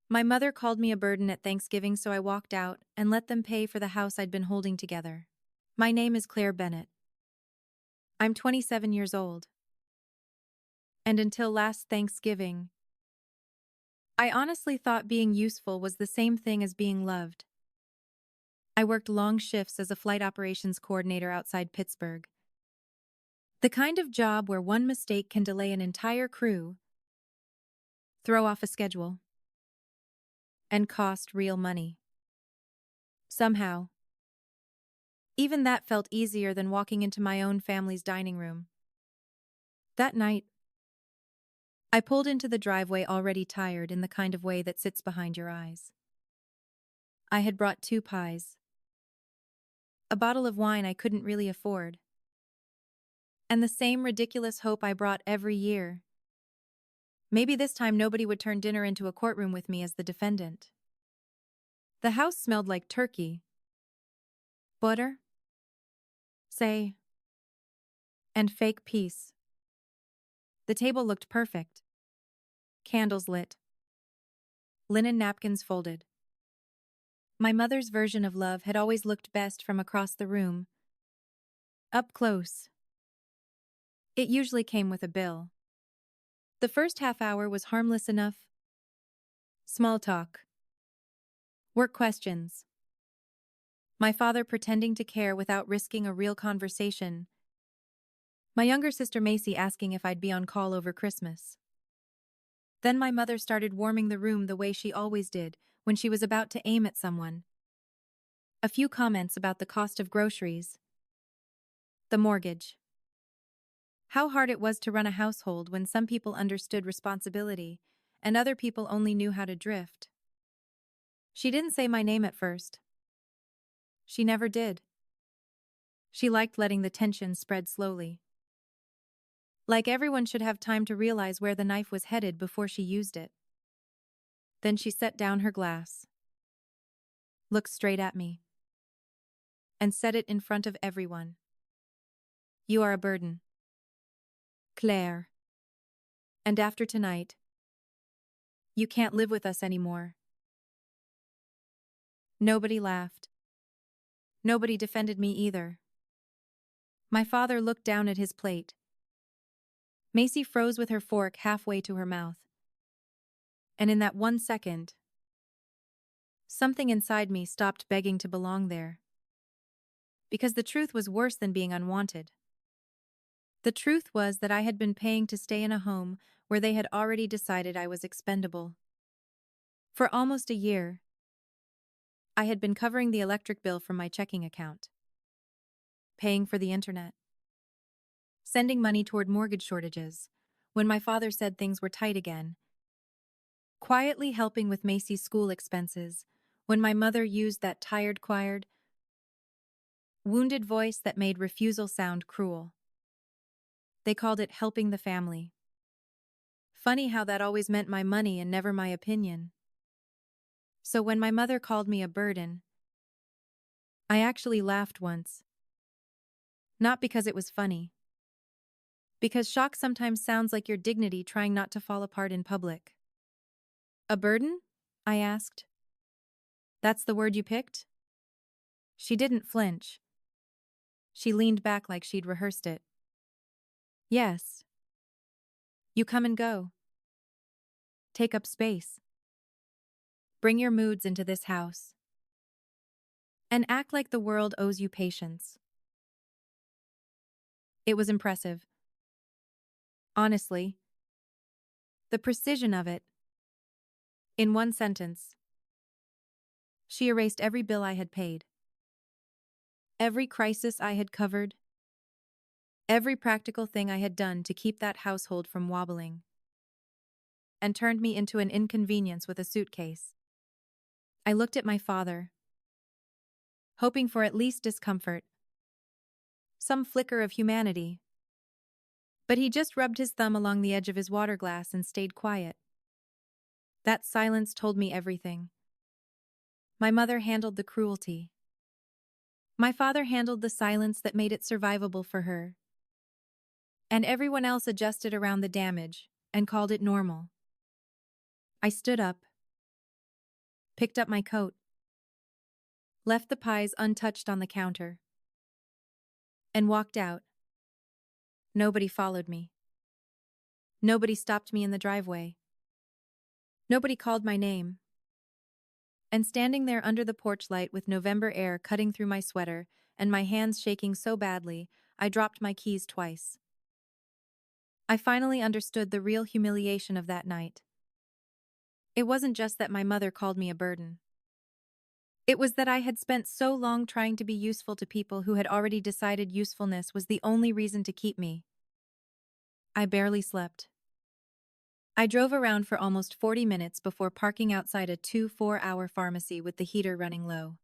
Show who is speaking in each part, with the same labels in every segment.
Speaker 1: My mother called me a burden at Thanksgiving, so I walked out and let them pay for the house I'd been holding together. My name is Claire Bennett. I'm 27 years old. And until last Thanksgiving, I honestly thought being useful was the same thing as being loved. I worked long shifts as a flight operations coordinator outside Pittsburgh. The kind of job where one mistake can delay an entire crew, throw off a schedule, and cost real money. Somehow, even that felt easier than walking into my own family's dining room. That night, I pulled into the driveway already tired in the kind of way that sits behind your eyes. I had brought 2 pies, a bottle of wine I couldn't really afford, and the same ridiculous hope I brought every year. Maybe this time nobody would turn dinner into a courtroom with me as the defendant. The house smelled like turkey, butter, say, and fake peace. The table looked perfect. Candles lit. Linen napkins folded. My mother's version of love had always looked best from across the room. Up close. It usually came with a bill. The first half hour was harmless enough. Small talk. Work questions. My father pretending to care without risking a real conversation. My younger sister Macy asking if I'd be on call over Christmas. Then my mother started warming the room the way she always did when she was about to aim at someone. A few comments about the cost of groceries. The mortgage. How hard it was to run a household when some people understood responsibility and other people only knew how to drift. She didn't say my name at first. She never did. She liked letting the tension spread slowly. Like everyone should have time to realize where the knife was headed before she used it. Then she set down her glass, looked straight at me, and said it in front of everyone. You are a burden, Claire. And after tonight, you can't live with us anymore. Nobody laughed. Nobody defended me either. My father looked down at his plate. Macy froze with her fork halfway to her mouth. And in that 1 second, something inside me stopped begging to belong there. Because the truth was worse than being unwanted. The truth was that I had been paying to stay in a home where they had already decided I was expendable. For almost a year, I had been covering the electric bill from my checking account, paying for the internet, sending money toward mortgage shortages when my father said things were tight again, quietly helping with Macy's school expenses when my mother used that tired, quiet, wounded voice that made refusal sound cruel. They called it helping the family. Funny how that always meant my money and never my opinion. So when my mother called me a burden, I actually laughed once. Not because it was funny. Because shock sometimes sounds like your dignity trying not to fall apart in public. A burden? I asked. That's the word you picked? She didn't flinch. She leaned back like she'd rehearsed it. Yes. You come and go. Take up space. Bring your moods into this house. And act like the world owes you patience. It was impressive. Honestly. The precision of it. In one sentence. She erased every bill I had paid. Every crisis I had covered. Every practical thing I had done to keep that household from wobbling. And turned me into an inconvenience with a suitcase. I looked at my father, hoping for at least discomfort. Some flicker of humanity. But he just rubbed his thumb along the edge of his water glass and stayed quiet. That silence told me everything. My mother handled the cruelty. My father handled the silence that made it survivable for her. And everyone else adjusted around the damage and called it normal. I stood up, picked up my coat, left the pies untouched on the counter, and walked out. Nobody followed me. Nobody stopped me in the driveway. Nobody called my name. And standing there under the porch light with November air cutting through my sweater and my hands shaking so badly, I dropped my keys twice. I finally understood the real humiliation of that night. It wasn't just that my mother called me a burden. It was that I had spent so long trying to be useful to people who had already decided usefulness was the only reason to keep me. I barely slept. I drove around for almost 40 minutes before parking outside a 2-4-hour pharmacy with the heater running low.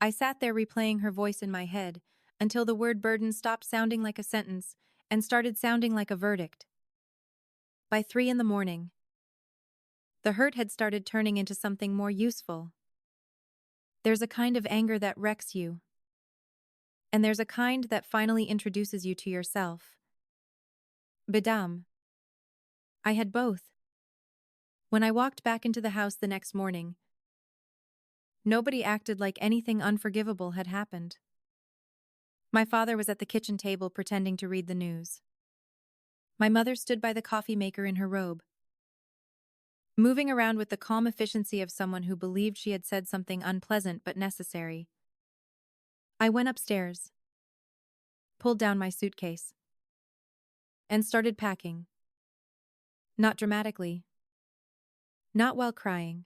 Speaker 1: I sat there replaying her voice in my head until the word burden stopped sounding like a sentence and started sounding like a verdict. By 3 in the morning, the hurt had started turning into something more useful. There's a kind of anger that wrecks you, and there's a kind that finally introduces you to yourself. Bedam. I had both. When I walked back into the house the next morning, nobody acted like anything unforgivable had happened. My father was at the kitchen table pretending to read the news. My mother stood by the coffee maker in her robe, moving around with the calm efficiency of someone who believed she had said something unpleasant but necessary. I went upstairs, pulled down my suitcase, and started packing. Not dramatically. Not while crying.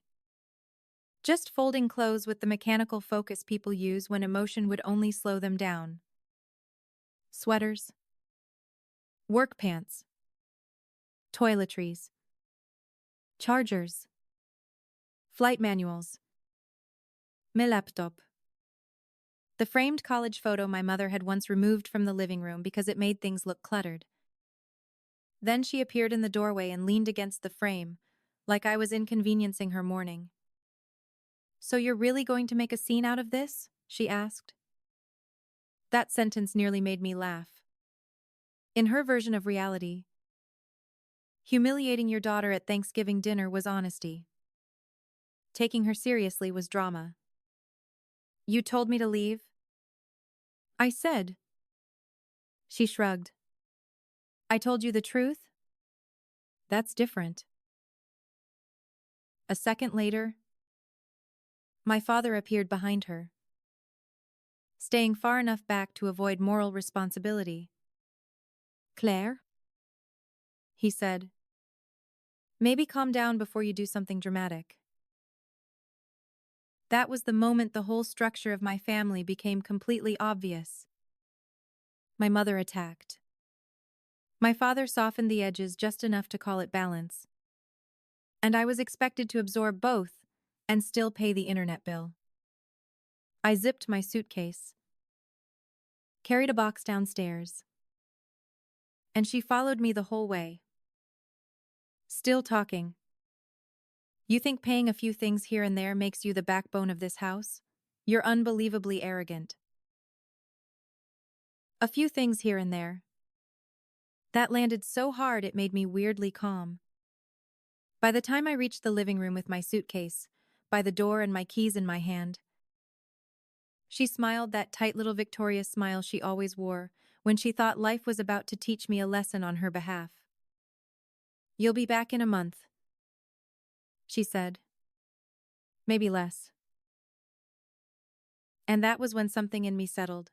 Speaker 1: Just folding clothes with the mechanical focus people use when emotion would only slow them down. Sweaters, work pants, toiletries, chargers, flight manuals, my laptop. The framed college photo my mother had once removed from the living room because it made things look cluttered. Then she appeared in the doorway and leaned against the frame, like I was inconveniencing her morning. "So you're really going to make a scene out of this?" she asked. That sentence nearly made me laugh. In her version of reality, humiliating your daughter at Thanksgiving dinner was honesty. Taking her seriously was drama. "You told me to leave?" I said. She shrugged. "I told you the truth?" "That's different." A second later, my father appeared behind her, staying far enough back to avoid moral responsibility. "Claire?" he said. "Maybe calm down before you do something dramatic." That was the moment the whole structure of my family became completely obvious. My mother attacked. My father softened the edges just enough to call it balance. And I was expected to absorb both and still pay the internet bill. I zipped my suitcase, carried a box downstairs, and she followed me the whole way. Still talking. "You think paying a few things here and there makes you the backbone of this house? You're unbelievably arrogant." A few things here and there. That landed so hard it made me weirdly calm. By the time I reached the living room with my suitcase, by the door and my keys in my hand, she smiled that tight little victorious smile she always wore when she thought life was about to teach me a lesson on her behalf. "You'll be back in a month," she said. "Maybe less." And that was when something in me settled.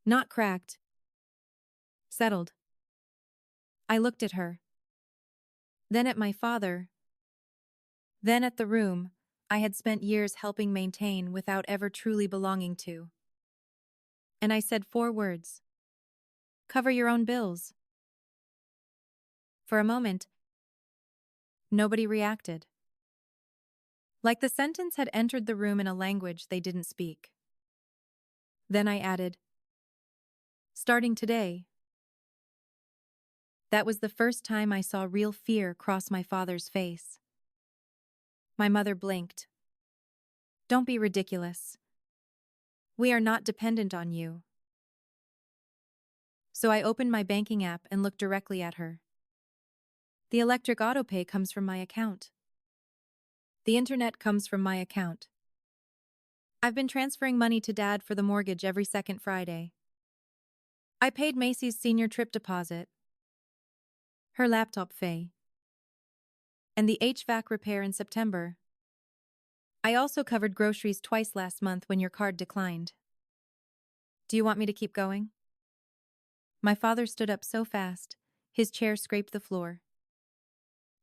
Speaker 1: Not cracked. Settled. I looked at her. Then at my father. Then at the room I had spent years helping maintain without ever truly belonging to. And I said 4 words. "Cover your own bills." For a moment, nobody reacted. Like the sentence had entered the room in a language they didn't speak. Then I added, "Starting today." That was the first time I saw real fear cross my father's face. My mother blinked. "Don't be ridiculous. We are not dependent on you." So I opened my banking app and looked directly at her. "The electric autopay comes from my account." The internet comes from my account. I've been transferring money to Dad for the mortgage every second Friday. I paid Macy's senior trip deposit, her laptop fee, and the HVAC repair in September. I also covered groceries twice last month when your card declined. Do you want me to keep going? My father stood up so fast, his chair scraped the floor.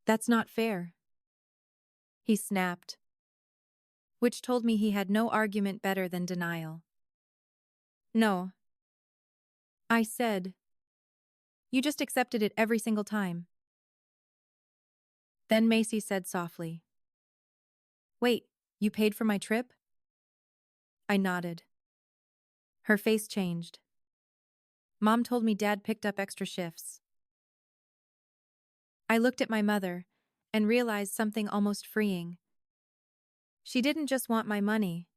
Speaker 1: That's not fair, he snapped, which told me he had no argument better than denial. No, I said. You just accepted it every single time. Then Macy said softly, Wait, you paid for my trip? I nodded. Her face changed. Mom told me Dad picked up extra shifts. I looked at my mother and realized something almost freeing. She didn't just want my money.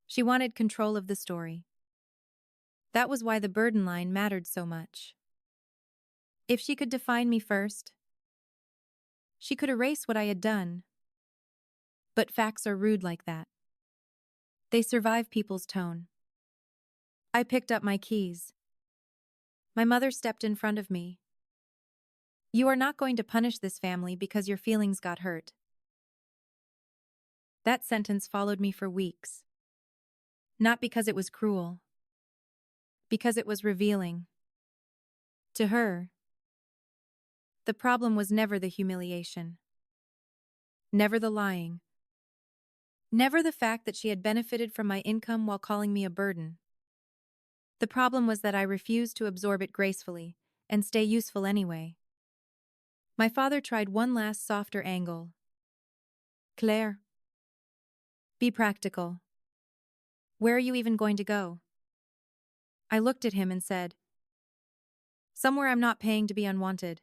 Speaker 1: She wanted control of the story. That was why the burden line mattered so much. If she could define me first, she could erase what I had done. But facts are rude like that. They survive people's tone. I picked up my keys. My mother stepped in front of me. You are not going to punish this family because your feelings got hurt. That sentence followed me for weeks. Not because it was cruel. Because it was revealing. To her, the problem was never the humiliation. Never the lying. Never the fact that she had benefited from my income while calling me a burden. The problem was that I refused to absorb it gracefully and stay useful anyway. My father tried one last softer angle. Claire, be practical. Where are you even going to go? I looked at him and said, Somewhere I'm not paying to be unwanted.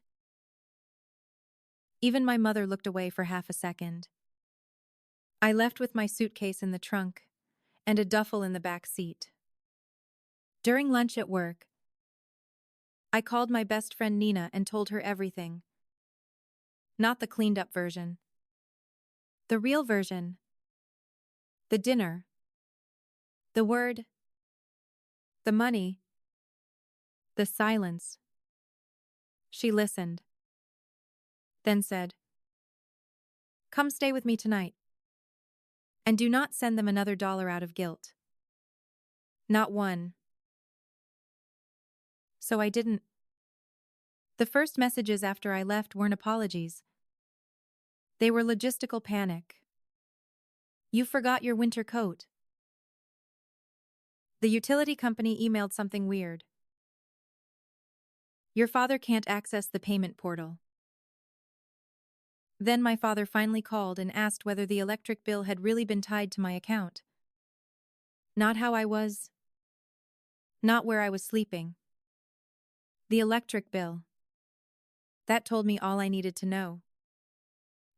Speaker 1: Even my mother looked away for half a second. I left with my suitcase in the trunk and a duffel in the back seat. During lunch at work, I called my best friend Nina and told her everything. Not the cleaned-up version. The real version. The dinner. The word. The money. The silence. She listened. Then said, Come stay with me tonight. And do not send them another dollar out of guilt. Not one. So I didn't. The first messages after I left weren't apologies. They were logistical panic. You forgot your winter coat. The utility company emailed something weird. Your father can't access the payment portal. Then my father finally called and asked whether the electric bill had really been tied to my account. Not how I was. Not where I was sleeping. The electric bill. That told me all I needed to know.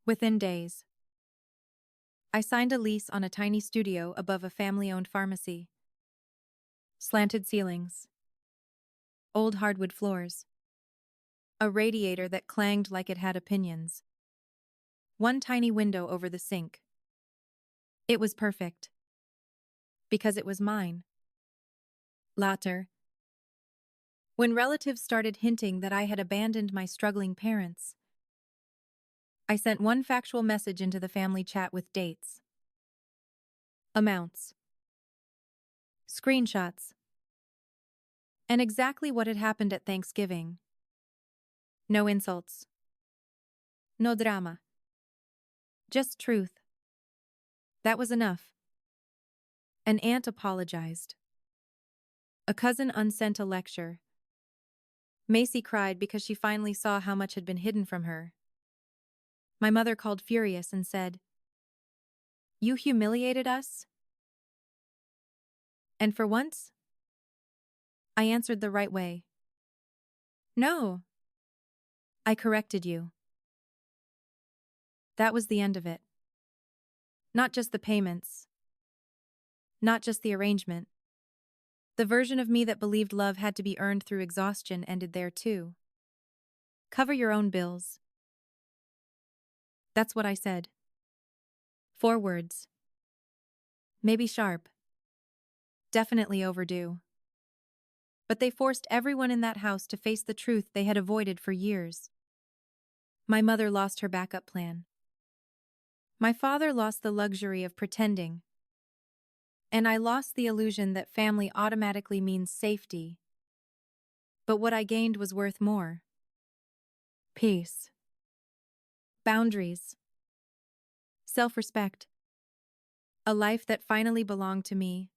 Speaker 1: Within days, I signed a lease on a tiny studio above a family-owned pharmacy. Slanted ceilings. Old hardwood floors. A radiator that clanged like it had opinions. One tiny window over the sink. It was perfect. Because it was mine. Later, when relatives started hinting that I had abandoned my struggling parents, I sent one factual message into the family chat with dates, amounts, screenshots, and exactly what had happened at Thanksgiving. No insults. No drama. Just truth. That was enough. An aunt apologized. A cousin unsent a lecture. Macy cried because she finally saw how much had been hidden from her. My mother called furious and said, You humiliated us? And for once, I answered the right way. No. I corrected you. That was the end of it. Not just the payments. Not just the arrangement. The version of me that believed love had to be earned through exhaustion ended there too. Cover your own bills. That's what I said. 4 words. Maybe sharp. Definitely overdue. But they forced everyone in that house to face the truth they had avoided for years. My mother lost her backup plan. My father lost the luxury of pretending. And I lost the illusion that family automatically means safety. But what I gained was worth more. Peace. Boundaries. Self-respect. A life that finally belonged to me.